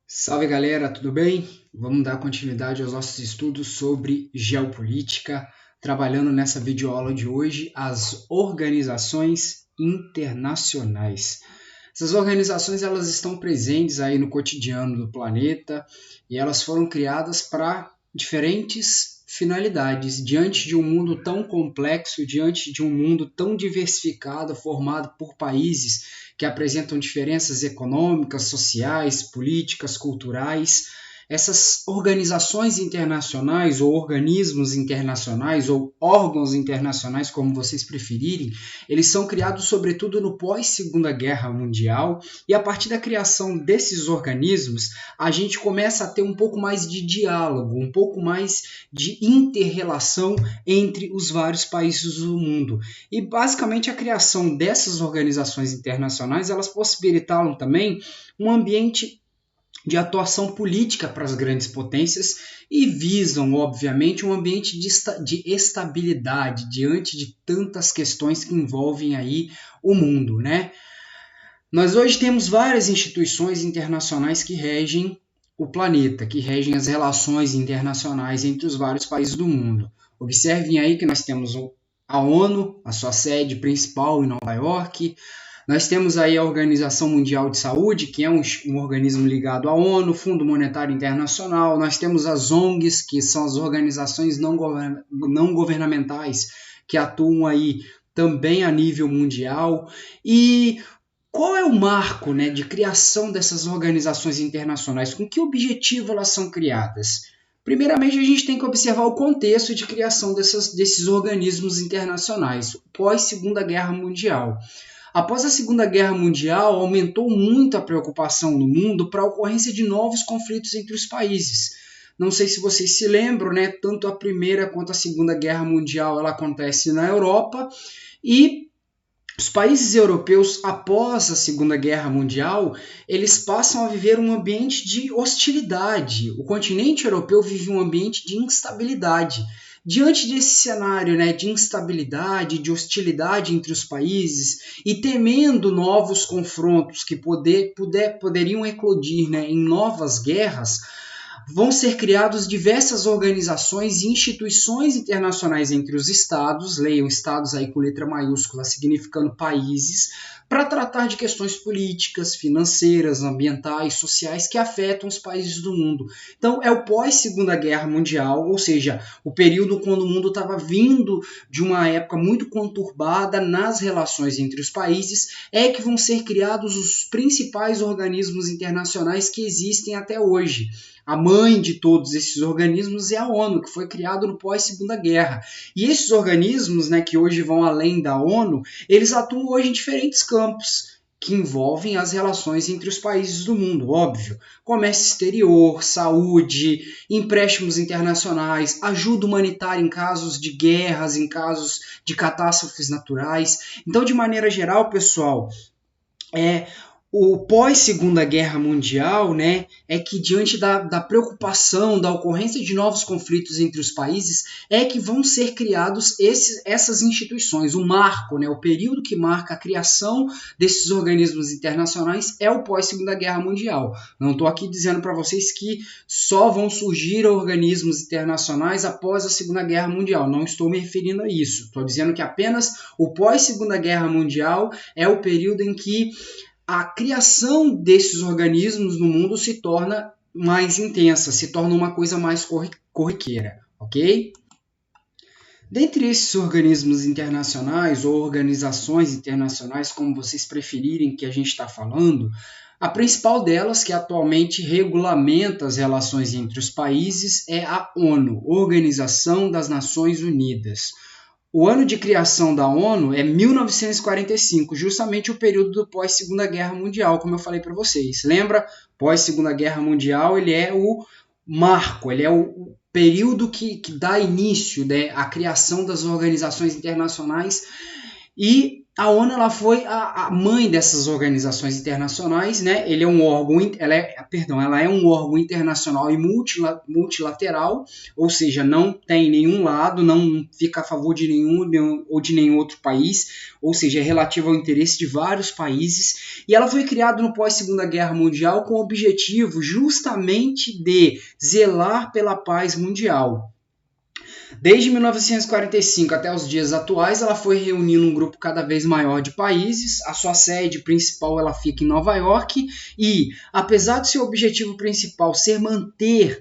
Salve galera, tudo bem? Vamos dar continuidade aos nossos estudos sobre geopolítica, trabalhando nessa videoaula de hoje as organizações internacionais. Essas organizações elas estão presentes aí no cotidiano do planeta e elas foram criadas para diferentes finalidades. Diante de um mundo tão complexo, diante de um mundo tão diversificado, formado por países que apresentam diferenças econômicas, sociais, políticas, culturais, essas organizações internacionais ou organismos internacionais ou órgãos internacionais, como vocês preferirem, eles são criados sobretudo no pós-Segunda Guerra Mundial, e a partir da criação desses organismos, a gente começa a ter um pouco mais de diálogo, um pouco mais de inter-relação entre os vários países do mundo. E basicamente a criação dessas organizações internacionais, elas possibilitaram também um ambiente de atuação política para as grandes potências e visam, obviamente, um ambiente de estabilidade diante de tantas questões que envolvem aí o mundo, né? Nós hoje temos várias instituições internacionais que regem o planeta, que regem as relações internacionais entre os vários países do mundo. Observem aí que nós temos a ONU, a sua sede principal em Nova York. Nós temos aí a Organização Mundial de Saúde, que é um organismo ligado à ONU, Fundo Monetário Internacional. Nós temos as ONGs, que são as organizações não governamentais, que atuam aí também a nível mundial. E qual é o marco, né, de criação dessas organizações internacionais? Com que objetivo elas são criadas? Primeiramente, a gente tem que observar o contexto de criação desses organismos internacionais, pós-Segunda Guerra Mundial. Após a Segunda Guerra Mundial, aumentou muito a preocupação no mundo para a ocorrência de novos conflitos entre os países. Não sei se vocês se lembram, né? Tanto a Primeira quanto a Segunda Guerra Mundial ela acontece na Europa, e os países europeus, após a Segunda Guerra Mundial, eles passam a viver um ambiente de hostilidade. O continente europeu vive um ambiente de instabilidade. Diante desse cenário, né, de instabilidade, de hostilidade entre os países e temendo novos confrontos que poderiam eclodir, né, em novas guerras, vão ser criadas diversas organizações e instituições internacionais entre os estados, leiam estados aí com letra maiúscula, significando países, para tratar de questões políticas, financeiras, ambientais, sociais que afetam os países do mundo. Então, é o pós-Segunda Guerra Mundial, ou seja, o período quando o mundo estava vindo de uma época muito conturbada nas relações entre os países, é que vão ser criados os principais organismos internacionais que existem até hoje. A mãe de todos esses organismos é a ONU, que foi criado no pós-Segunda Guerra. E esses organismos, né, que hoje vão além da ONU, eles atuam hoje em diferentes campos, que envolvem as relações entre os países do mundo, óbvio. Comércio exterior, saúde, empréstimos internacionais, ajuda humanitária em casos de guerras, em casos de catástrofes naturais. Então, de maneira geral, pessoal, o pós-Segunda Guerra Mundial, né, é que diante da preocupação, da ocorrência de novos conflitos entre os países, é que vão ser criados essas instituições. O marco, né, o período que marca a criação desses organismos internacionais é o pós-Segunda Guerra Mundial. Não estou aqui dizendo para vocês que só vão surgir organismos internacionais após a Segunda Guerra Mundial. Não estou me referindo a isso. Estou dizendo que apenas o pós-Segunda Guerra Mundial é o período em que a criação desses organismos no mundo se torna mais intensa, se torna uma coisa mais corriqueira, ok? Dentre esses organismos internacionais ou organizações internacionais, como vocês preferirem que a gente está falando, a principal delas, que atualmente regulamenta as relações entre os países, é a ONU, Organização das Nações Unidas. O ano de criação da ONU é 1945, justamente o período do pós-Segunda Guerra Mundial, como eu falei para vocês. Lembra? Pós-Segunda Guerra Mundial, ele é o marco, ele é o período que dá início, né, à criação das organizações internacionais, e a ONU ela foi a mãe dessas organizações internacionais, né? Ela é um órgão internacional e multilateral, ou seja, não tem nenhum lado, não fica a favor de nenhum ou de nenhum outro país, ou seja, é relativo ao interesse de vários países. E ela foi criada no pós-Segunda Guerra Mundial com o objetivo justamente de zelar pela paz mundial. Desde 1945 até os dias atuais, ela foi reunindo um grupo cada vez maior de países. A sua sede principal ela fica em Nova York e, apesar de seu objetivo principal ser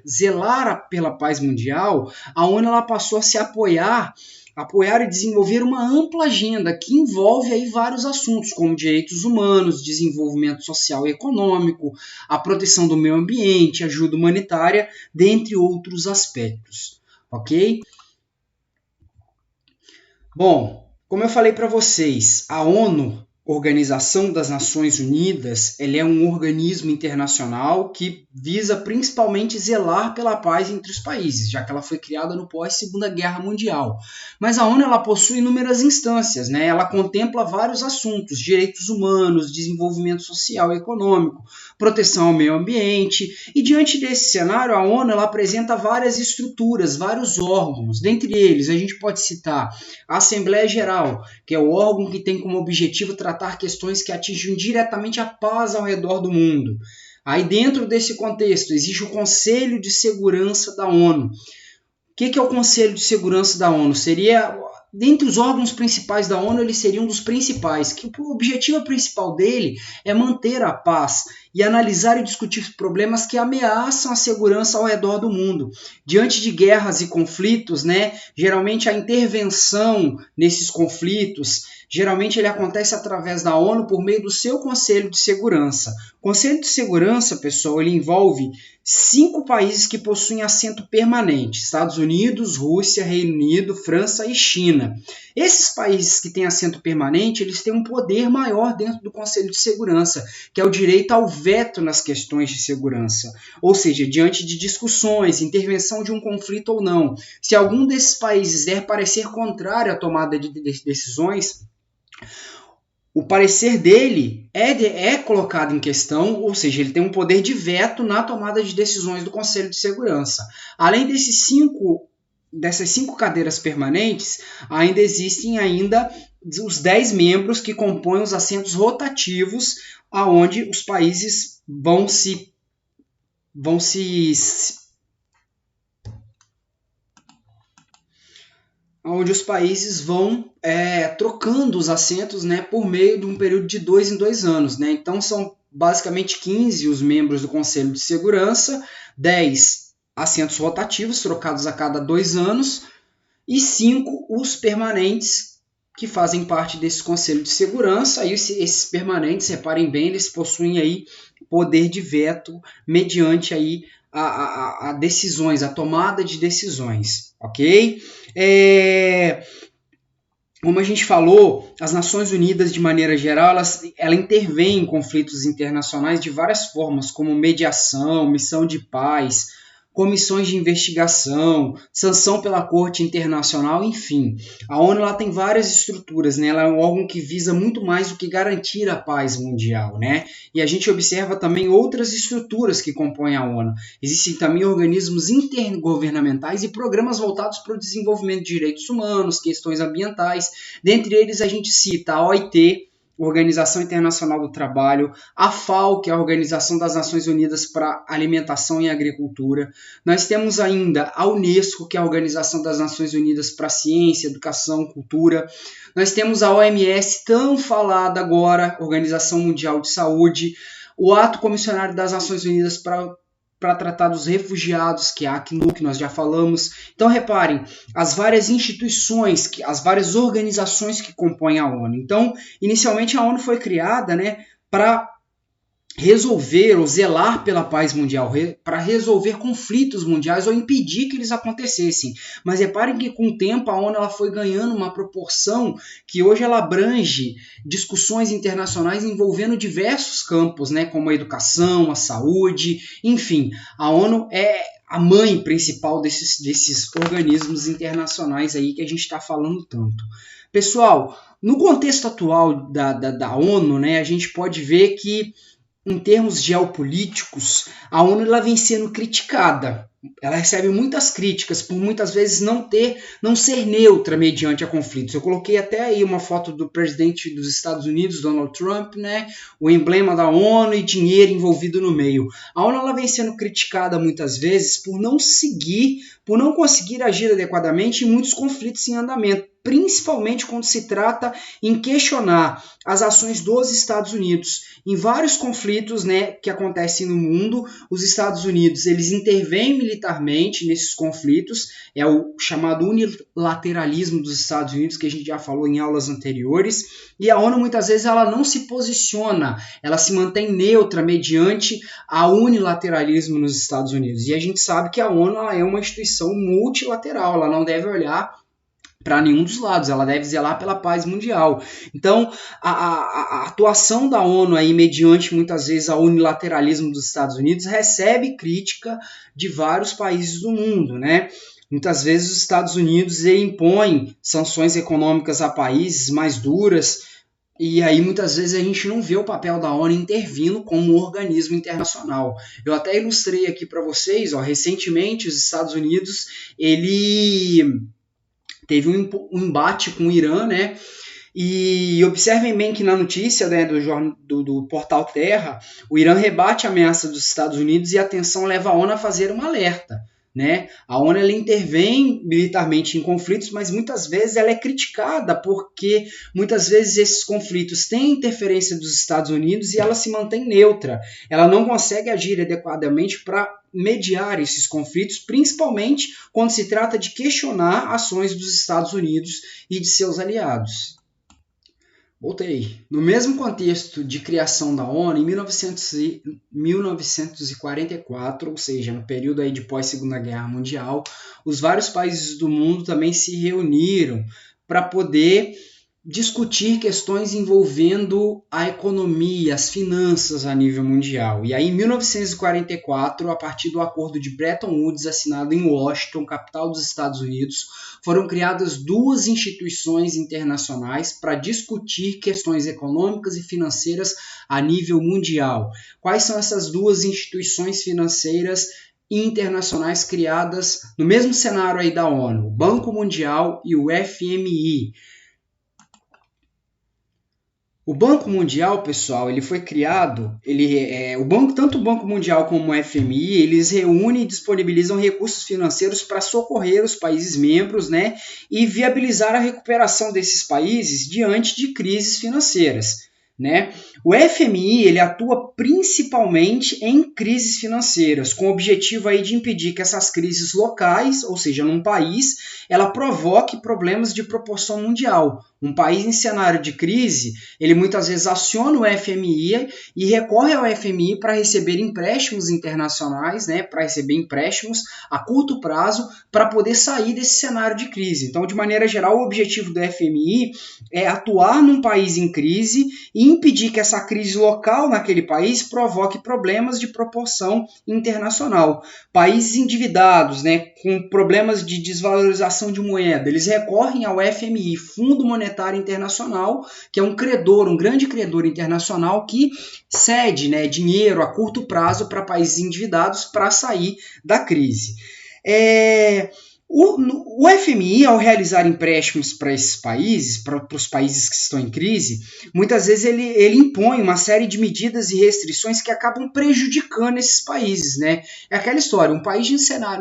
zelar pela paz mundial, a ONU ela passou a se apoiar e desenvolver uma ampla agenda que envolve aí vários assuntos, como direitos humanos, desenvolvimento social e econômico, a proteção do meio ambiente, ajuda humanitária, dentre outros aspectos. Ok? Bom, como eu falei para vocês, a ONU, Organização das Nações Unidas, ela é um organismo internacional que visa principalmente zelar pela paz entre os países, já que ela foi criada no pós-Segunda Guerra Mundial. Mas a ONU ela possui inúmeras instâncias, né? Ela contempla vários assuntos, direitos humanos, desenvolvimento social e econômico, proteção ao meio ambiente, e diante desse cenário, a ONU ela apresenta várias estruturas, vários órgãos. Dentre eles, a gente pode citar a Assembleia Geral, que é o órgão que tem como objetivo tratar questões que atingem diretamente a paz ao redor do mundo. Aí dentro desse contexto existe o Conselho de Segurança da ONU. O que é o Conselho de Segurança da ONU? Dentre os órgãos principais da ONU, ele seria um dos principais, que o objetivo principal dele é manter a paz e analisar e discutir problemas que ameaçam a segurança ao redor do mundo. Diante de guerras e conflitos, né, geralmente a intervenção nesses conflitos, geralmente ele acontece através da ONU por meio do seu Conselho de Segurança. O Conselho de Segurança, pessoal, ele envolve 5 países que possuem assento permanente: Estados Unidos, Rússia, Reino Unido, França e China. Esses países que têm assento permanente, eles têm um poder maior dentro do Conselho de Segurança, que é o direito ao veto nas questões de segurança. Ou seja, diante de discussões, intervenção de um conflito ou não, se algum desses países der parecer contrário à tomada de decisões, o parecer dele é colocado em questão, ou seja, ele tem um poder de veto na tomada de decisões do Conselho de Segurança. Além dessas 5 cadeiras permanentes, ainda existem os 10 membros que compõem os assentos rotativos, aonde os países vão trocando os assentos, né, por meio de um período de 2 em 2 anos. Né? Então, são basicamente 15 os membros do Conselho de Segurança, 10 assentos rotativos, trocados a cada 2 anos, e 5 os permanentes, que fazem parte desse Conselho de Segurança. Aí esses permanentes, reparem bem, eles possuem aí poder de veto mediante aí a decisões, a tomada de decisões, ok? Como a gente falou, as Nações Unidas, de maneira geral, ela intervém em conflitos internacionais de várias formas, como mediação, missão de paz, comissões de investigação, sanção pela Corte Internacional, enfim. A ONU ela tem várias estruturas, né? Ela é um órgão que visa muito mais do que garantir a paz mundial, né? E a gente observa também outras estruturas que compõem a ONU. Existem também organismos intergovernamentais e programas voltados para o desenvolvimento de direitos humanos, questões ambientais. Dentre eles a gente cita a OIT, Organização Internacional do Trabalho, a FAO, que é a Organização das Nações Unidas para Alimentação e Agricultura. Nós temos ainda a Unesco, que é a Organização das Nações Unidas para Ciência, Educação, Cultura. Nós temos a OMS, tão falada agora, Organização Mundial de Saúde, o Ato Comissionário das Nações Unidas para tratar dos refugiados, que é a ACNUR, que nós já falamos. Então, reparem, as várias instituições, as várias organizações que compõem a ONU. Então, inicialmente a ONU foi criada, né, para resolver ou zelar pela paz mundial, para resolver conflitos mundiais ou impedir que eles acontecessem. Mas reparem que com o tempo a ONU ela foi ganhando uma proporção que hoje ela abrange discussões internacionais envolvendo diversos campos, né, como a educação, a saúde, enfim. A ONU a mãe principal desses organismos internacionais aí que a gente está falando tanto. Pessoal, no contexto atual da ONU, né, a gente pode ver que, em termos geopolíticos, a ONU ela vem sendo criticada. Ela recebe muitas críticas por muitas vezes não ser neutra mediante a conflitos. Eu coloquei até aí uma foto do presidente dos Estados Unidos, Donald Trump, né? O emblema da ONU e dinheiro envolvido no meio. A ONU ela vem sendo criticada muitas vezes por não conseguir agir adequadamente em muitos conflitos em andamento, principalmente quando se trata em questionar as ações dos Estados Unidos. Em vários conflitos, né, que acontecem no mundo, os Estados Unidos eles intervêm militarmente nesses conflitos, é o chamado unilateralismo dos Estados Unidos, que a gente já falou em aulas anteriores, e a ONU muitas vezes ela não se posiciona, ela se mantém neutra mediante o unilateralismo nos Estados Unidos. E a gente sabe que a ONU ela é uma instituição multilateral, ela não deve olhar para nenhum dos lados, ela deve zelar pela paz mundial. Então, a atuação da ONU aí, mediante muitas vezes o unilateralismo dos Estados Unidos, recebe crítica de vários países do mundo, né? Muitas vezes os Estados Unidos impõem sanções econômicas a países mais duras, e aí muitas vezes a gente não vê o papel da ONU intervindo como um organismo internacional. Eu até ilustrei aqui para vocês, recentemente os Estados Unidos, ele teve um embate com o Irã, né? E observem bem que na notícia, né, do portal Terra, o Irã rebate a ameaça dos Estados Unidos e a atenção leva a ONU a fazer um alerta. Né? A ONU ela intervém militarmente em conflitos, mas muitas vezes ela é criticada porque muitas vezes esses conflitos têm interferência dos Estados Unidos e ela se mantém neutra. Ela não consegue agir adequadamente para mediar esses conflitos, principalmente quando se trata de questionar ações dos Estados Unidos e de seus aliados. Voltei. No mesmo contexto de criação da ONU, em 1944, ou seja, no período aí de pós-Segunda Guerra Mundial, os vários países do mundo também se reuniram para poder discutir questões envolvendo a economia, as finanças a nível mundial. E aí, em 1944, a partir do acordo de Bretton Woods assinado em Washington, capital dos Estados Unidos, foram criadas duas instituições internacionais para discutir questões econômicas e financeiras a nível mundial. Quais são essas duas instituições financeiras internacionais criadas no mesmo cenário aí da ONU? O Banco Mundial e o FMI. O Banco Mundial, pessoal, ele foi criado, tanto o Banco Mundial como o FMI, eles reúnem e disponibilizam recursos financeiros para socorrer os países membros, né, e viabilizar a recuperação desses países diante de crises financeiras. Né? O FMI ele atua principalmente em crises financeiras, com o objetivo aí de impedir que essas crises locais, ou seja, num país, ela provoque problemas de proporção mundial. Um país em cenário de crise, ele muitas vezes aciona o FMI e recorre ao FMI para receber empréstimos internacionais, né, para receber empréstimos a curto prazo para poder sair desse cenário de crise. Então, de maneira geral, o objetivo do FMI é atuar num país em crise e impedir que essa crise local naquele país provoque problemas de proporção internacional. Países endividados, né, com problemas de desvalorização de moeda, eles recorrem ao FMI, Fundo Monetário Internacional, que é um grande credor internacional que cede, né, dinheiro a curto prazo para países endividados para sair da crise. O FMI, ao realizar empréstimos para esses países, para os países que estão em crise, muitas vezes ele impõe uma série de medidas e restrições que acabam prejudicando esses países, né? É aquela história, um país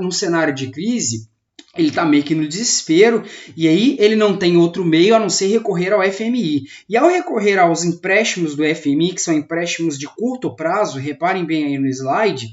num cenário de crise, ele está meio que no desespero, e aí ele não tem outro meio a não ser recorrer ao FMI. E ao recorrer aos empréstimos do FMI, que são empréstimos de curto prazo, reparem bem aí no slide,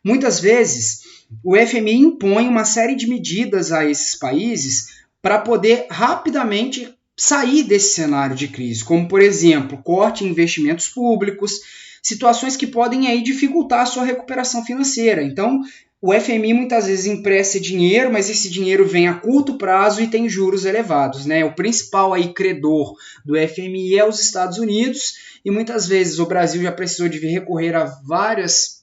muitas vezes o FMI impõe uma série de medidas a esses países para poder rapidamente sair desse cenário de crise, como, por exemplo, corte em investimentos públicos, situações que podem aí dificultar a sua recuperação financeira. Então, o FMI muitas vezes empresta dinheiro, mas esse dinheiro vem a curto prazo e tem juros elevados, né? O principal aí credor do FMI é os Estados Unidos, e muitas vezes o Brasil já precisou de recorrer a várias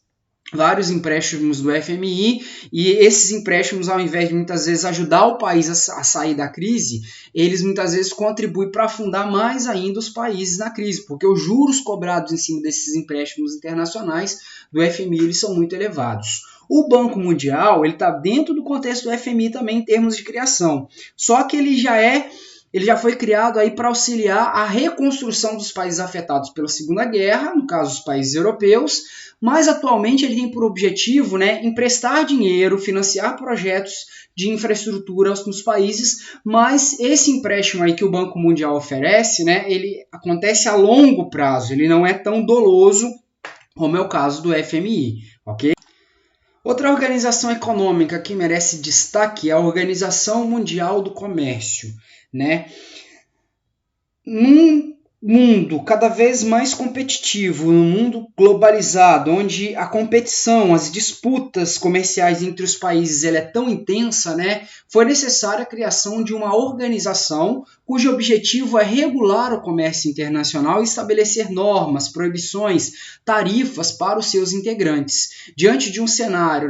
vários empréstimos do FMI, e esses empréstimos, ao invés de muitas vezes ajudar o país a sair da crise, eles muitas vezes contribuem para afundar mais ainda os países na crise, porque os juros cobrados em cima desses empréstimos internacionais do FMI eles são muito elevados. O Banco Mundial está dentro do contexto do FMI também em termos de criação, só que ele já foi criado aí para auxiliar a reconstrução dos países afetados pela Segunda Guerra, no caso os países europeus, mas atualmente ele tem por objetivo, emprestar dinheiro, financiar projetos de infraestrutura nos países, mas esse empréstimo aí que o Banco Mundial oferece, ele acontece a longo prazo, ele não é tão doloso como é o caso do FMI, ok? Outra organização econômica que merece destaque é a Organização Mundial do Comércio, Num mundo cada vez mais competitivo, num mundo globalizado, onde a competição, as disputas comerciais entre os países ela é tão intensa, foi necessária a criação de uma organização cujo objetivo é regular o comércio internacional e estabelecer normas, proibições, tarifas para os seus integrantes. Diante de um cenário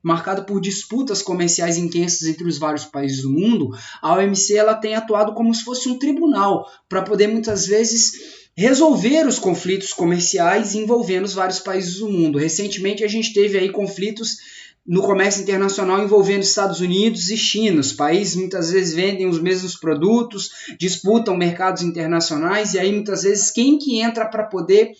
marcado por disputas comerciais intensas entre os vários países do mundo, a OMC ela tem atuado como se fosse um tribunal para poder muitas vezes resolver os conflitos comerciais envolvendo os vários países do mundo. Recentemente a gente teve aí conflitos no comércio internacional envolvendo Estados Unidos e China. Os países muitas vezes vendem os mesmos produtos, disputam mercados internacionais e aí muitas vezes quem que entra para poder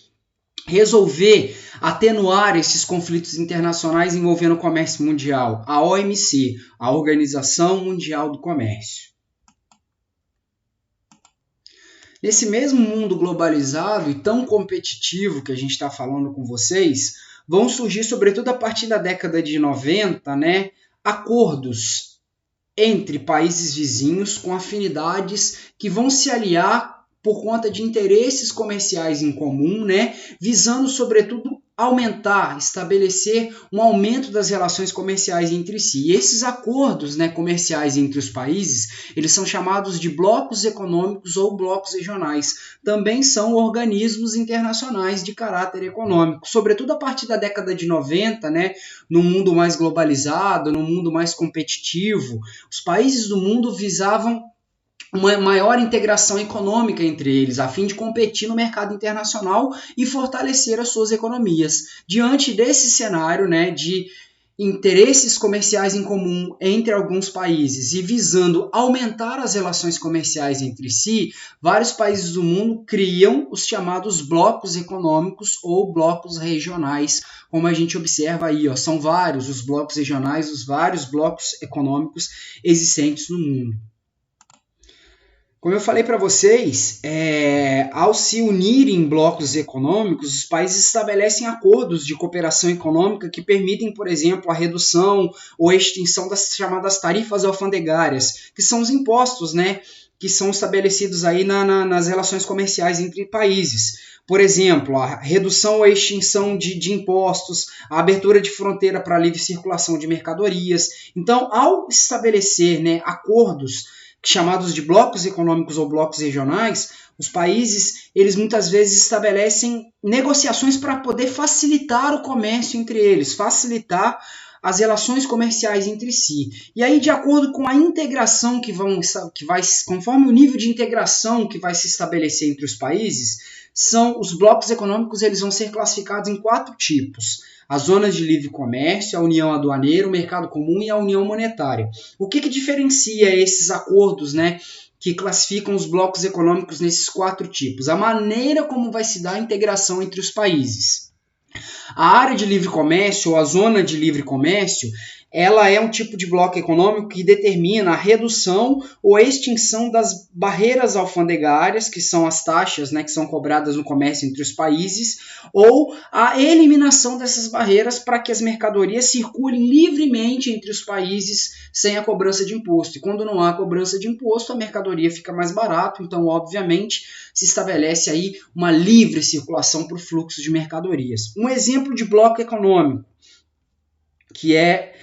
resolver, atenuar esses conflitos internacionais envolvendo o comércio mundial? A OMC, a Organização Mundial do Comércio. Nesse mesmo mundo globalizado e tão competitivo que a gente está falando com vocês, vão surgir, sobretudo a partir da década de 90, acordos entre países vizinhos com afinidades que vão se aliar por conta de interesses comerciais em comum, visando, sobretudo, aumentar, estabelecer um aumento das relações comerciais entre si. E esses acordos comerciais entre os países, eles são chamados de blocos econômicos ou blocos regionais. Também são organismos internacionais de caráter econômico. Sobretudo a partir da década de 90, no mundo mais globalizado, no mundo mais competitivo, os países do mundo visavam uma maior integração econômica entre eles, a fim de competir no mercado internacional e fortalecer as suas economias. Diante desse cenário de interesses comerciais em comum entre alguns países e visando aumentar as relações comerciais entre si, vários países do mundo criam os chamados blocos econômicos ou blocos regionais, como a gente observa aí, são vários os blocos regionais, os vários blocos econômicos existentes no mundo. Como eu falei para vocês, ao se unirem em blocos econômicos, os países estabelecem acordos de cooperação econômica que permitem, por exemplo, a redução ou a extinção das chamadas tarifas alfandegárias, que são os impostos, que são estabelecidos aí nas relações comerciais entre países. Por exemplo, a redução ou a extinção de impostos, a abertura de fronteira para a livre circulação de mercadorias. Então, ao estabelecer acordos chamados de blocos econômicos ou blocos regionais, os países, eles muitas vezes estabelecem negociações para poder facilitar o comércio entre eles, facilitar as relações comerciais entre si. E aí, de acordo com a integração conforme o nível de integração que vai se estabelecer entre os países, os blocos econômicos eles vão ser classificados em 4 tipos. As zonas de livre comércio, a união aduaneira, o mercado comum e a união monetária. O que diferencia esses acordos, que classificam os blocos econômicos nesses 4 tipos? A maneira como vai se dar a integração entre os países. A área de livre comércio, ou a zona de livre comércio, ela é um tipo de bloco econômico que determina a redução ou a extinção das barreiras alfandegárias, que são as taxas que são cobradas no comércio entre os países, ou a eliminação dessas barreiras para que as mercadorias circulem livremente entre os países sem a cobrança de imposto. E quando não há cobrança de imposto, a mercadoria fica mais barata, então, obviamente, se estabelece aí uma livre circulação para o fluxo de mercadorias. Um exemplo de bloco econômico, que é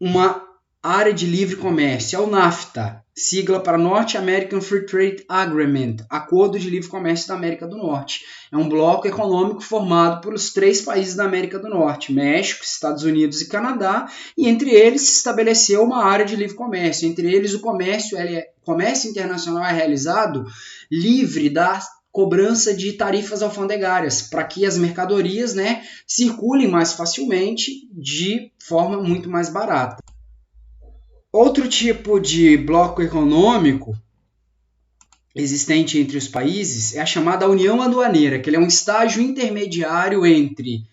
uma área de livre comércio, é o NAFTA, sigla para North American Free Trade Agreement, Acordo de Livre Comércio da América do Norte. É um bloco econômico formado pelos 3 países da América do Norte, México, Estados Unidos e Canadá, e entre eles se estabeleceu uma área de livre comércio. Entre eles, o comércio internacional é realizado livre da cobrança de tarifas alfandegárias, para que as mercadorias, circulem mais facilmente de forma muito mais barata. Outro tipo de bloco econômico existente entre os países é a chamada União Aduaneira, que ele é um estágio intermediário entre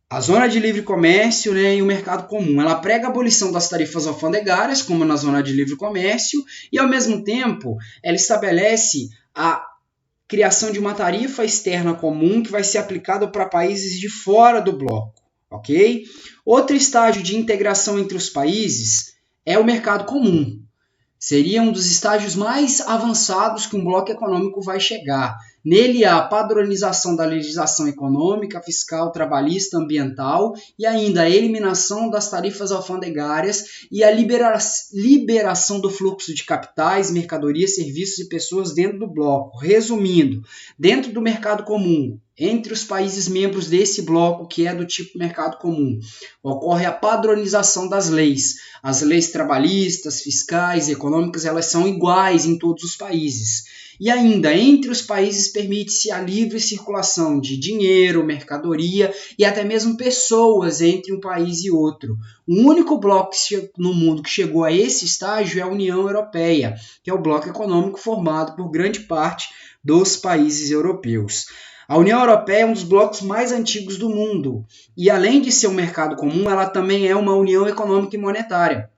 a zona de livre comércio, e o mercado comum. Ela prega a abolição das tarifas alfandegárias, como na zona de livre comércio, e ao mesmo tempo ela estabelece a criação de uma tarifa externa comum que vai ser aplicada para países de fora do bloco, ok? Outro estágio de integração entre os países é o mercado comum. Seria um dos estágios mais avançados que um bloco econômico vai chegar. Nele há a padronização da legislação econômica, fiscal, trabalhista, ambiental e ainda a eliminação das tarifas alfandegárias e a liberação do fluxo de capitais, mercadorias, serviços e pessoas dentro do bloco. Resumindo, dentro do mercado comum, entre os países membros desse bloco, que é do tipo mercado comum, ocorre a padronização das leis. As leis trabalhistas, fiscais e econômicas, elas são iguais em todos os países. E ainda, entre os países, permite-se a livre circulação de dinheiro, mercadoria e até mesmo pessoas entre um país e outro. O único bloco no mundo que chegou a esse estágio é a União Europeia, que é o bloco econômico formado por grande parte dos países europeus. A União Europeia é um dos blocos mais antigos do mundo e, além de ser um mercado comum, ela também é uma união econômica e monetária,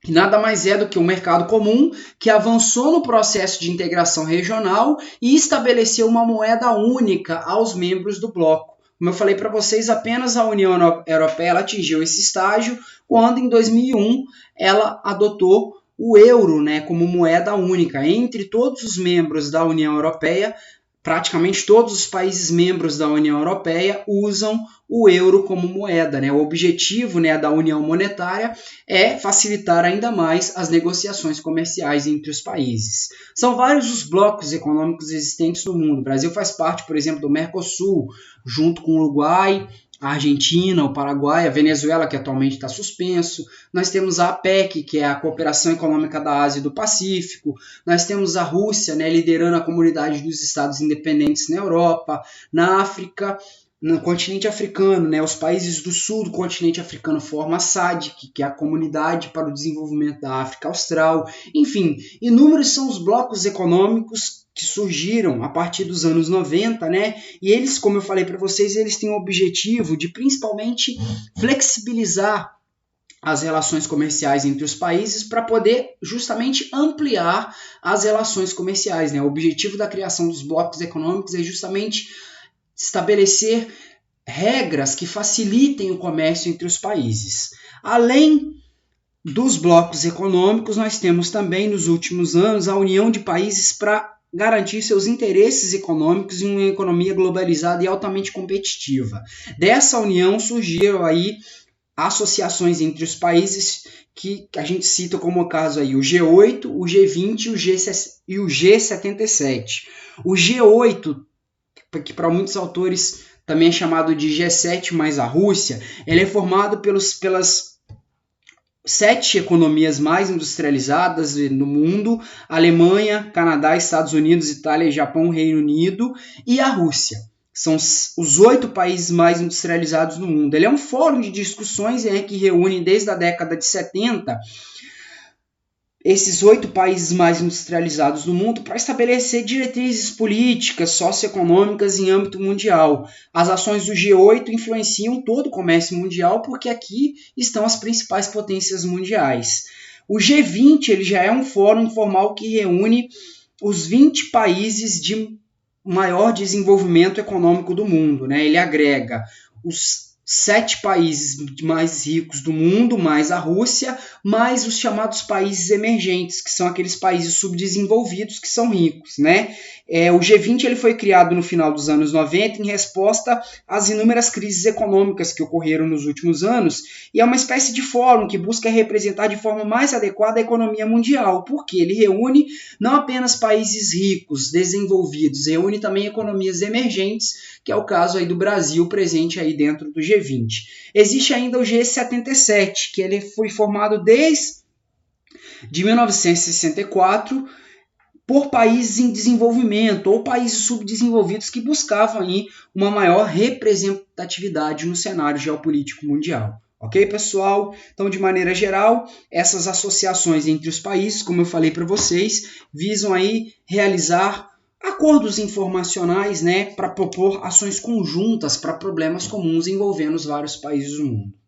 que nada mais é do que um mercado comum que avançou no processo de integração regional e estabeleceu uma moeda única aos membros do bloco. Como eu falei para vocês, apenas a União Europeia ela atingiu esse estágio quando, em 2001, ela adotou o euro, como moeda única. Entre todos os membros da União Europeia, praticamente todos os países membros da União Europeia usam o euro como moeda. O objetivo da União Monetária é facilitar ainda mais as negociações comerciais entre os países. São vários os blocos econômicos existentes no mundo. O Brasil faz parte, por exemplo, do Mercosul, junto com o Uruguai, a Argentina, o Paraguai, a Venezuela, que atualmente está suspenso. Nós temos a APEC, que é a Cooperação Econômica da Ásia e do Pacífico. Nós temos a Rússia, liderando a comunidade dos Estados Independentes na Europa. Na África, no continente africano, os países do sul do continente africano formam a SADC, que é a Comunidade para o Desenvolvimento da África Austral. Enfim, inúmeros são os blocos econômicos que surgiram a partir dos anos 90, e eles, como eu falei para vocês, eles têm o objetivo de principalmente flexibilizar as relações comerciais entre os países para poder justamente ampliar as relações comerciais. O objetivo da criação dos blocos econômicos é justamente estabelecer regras que facilitem o comércio entre os países. Além dos blocos econômicos, nós temos também, nos últimos anos, a união de países para garantir seus interesses econômicos em uma economia globalizada e altamente competitiva. Dessa união surgiram aí associações entre os países que a gente cita como caso aí o G8, o G20 e o G77. O G8, que para muitos autores também é chamado de G7 mais a Rússia, ele é formado pelas 7 economias mais industrializadas no mundo: Alemanha, Canadá, Estados Unidos, Itália, Japão, Reino Unido e a Rússia. São os 8 países mais industrializados no mundo. Ele é um fórum de discussões que reúne desde a década de 70 esses 8 países mais industrializados do mundo para estabelecer diretrizes políticas, socioeconômicas em âmbito mundial. As ações do G8 influenciam todo o comércio mundial porque aqui estão as principais potências mundiais. O G20 ele já é um fórum informal que reúne os 20 países de maior desenvolvimento econômico do mundo. Ele agrega os 7 países mais ricos do mundo, mais a Rússia, mais os chamados países emergentes, que são aqueles países subdesenvolvidos que são ricos. O G20 ele foi criado no final dos anos 90 em resposta às inúmeras crises econômicas que ocorreram nos últimos anos, e é uma espécie de fórum que busca representar de forma mais adequada a economia mundial, porque ele reúne não apenas países ricos, desenvolvidos, reúne também economias emergentes, que é o caso aí do Brasil presente aí dentro do G20. Existe ainda o G77, que ele foi formado desde 1964 por países em desenvolvimento ou países subdesenvolvidos que buscavam aí uma maior representatividade no cenário geopolítico mundial. Ok, pessoal? Então, de maneira geral, essas associações entre os países, como eu falei para vocês, visam aí realizar acordos informacionais, né, para propor ações conjuntas para problemas comuns envolvendo os vários países do mundo.